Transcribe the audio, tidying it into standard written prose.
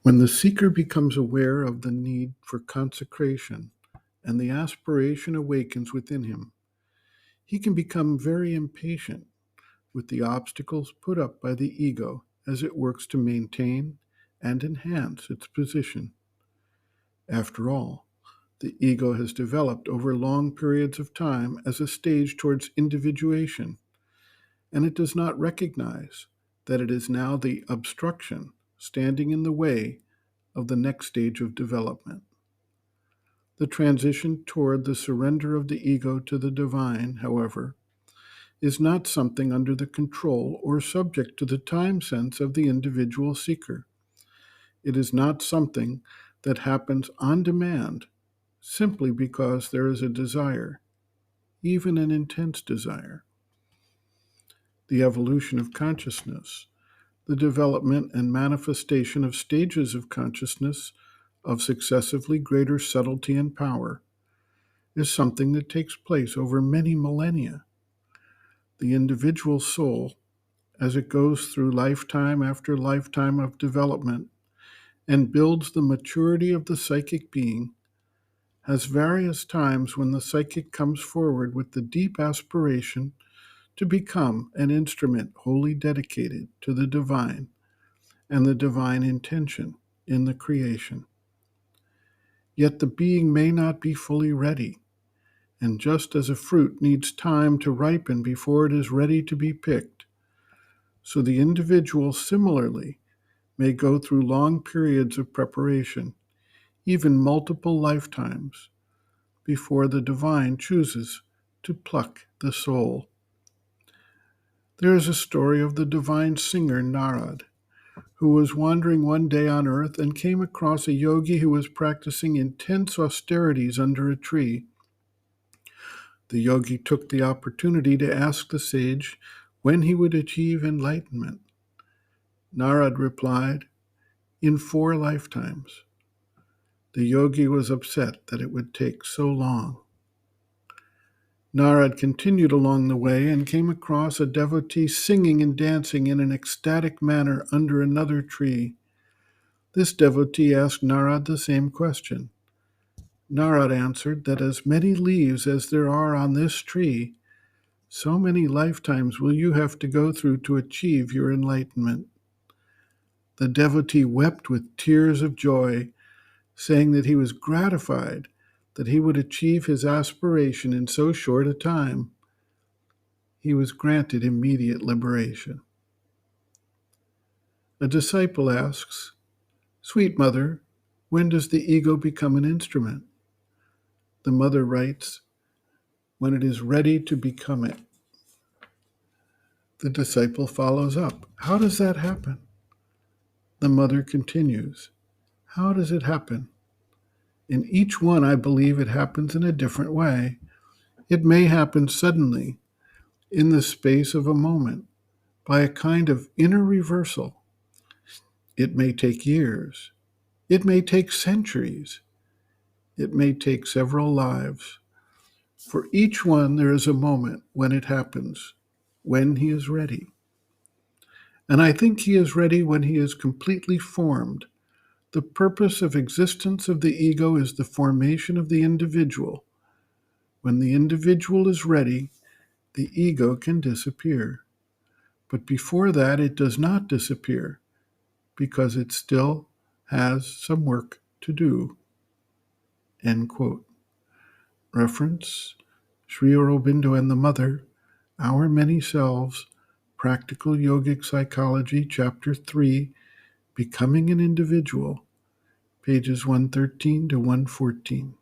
When the seeker becomes aware of the need for consecration and the aspiration awakens within him, he can become very impatient with the obstacles put up by the ego as it works to maintain and enhance its position. After all, the ego has developed over long periods of time as a stage towards individuation, and it does not recognize that it is now the obstruction standing in the way of the next stage of development. The transition toward the surrender of the ego to the divine, however, is not something under the control or subject to the time sense of the individual seeker. It is not something that happens on demand simply because there is a desire, even an intense desire. The evolution of consciousness, the development and manifestation of stages of consciousness of successively greater subtlety and power, is something that takes place over many millennia. The individual soul, as it goes through lifetime after lifetime of development and builds the maturity of the psychic being, has various times when the psychic comes forward with the deep aspiration to become an instrument wholly dedicated to the divine and the divine intention in the creation. Yet the being may not be fully ready, and just as a fruit needs time to ripen before it is ready to be picked, so the individual similarly may go through long periods of preparation, even multiple lifetimes, before the divine chooses to pluck the soul. There is a story of the divine singer Narad, who was wandering one day on earth and came across a yogi who was practicing intense austerities under a tree. The yogi took the opportunity to ask the sage when he would achieve enlightenment. Narad replied, "In 4 lifetimes." The yogi was upset that it would take so long. Narad continued along the way and came across a devotee singing and dancing in an ecstatic manner under another tree. This devotee asked Narad the same question. Narad answered that as many leaves as there are on this tree, so many lifetimes will you have to go through to achieve your enlightenment. The devotee wept with tears of joy, saying that he was gratified that he would achieve his aspiration in so short a time. He was granted immediate liberation. A disciple asks, "Sweet mother, when does the ego become an instrument?" The mother writes, "When it is ready to become it." The disciple follows up, "How does that happen?" The mother continues, "How does it happen? In each one, I believe it happens in a different way. It may happen suddenly, in the space of a moment, by a kind of inner reversal. It may take years. It may take centuries. It may take several lives. For each one, there is a moment when it happens, when he is ready. And I think he is ready when he is completely formed. The purpose of existence of the ego is the formation of the individual. When the individual is ready, the ego can disappear. But before that, it does not disappear because it still has some work to do." End quote. Reference, Sri Aurobindo and the Mother, Our Many Selves, Practical Yogic Psychology, Chapter 3, Becoming an Individual, pages 113 to 114.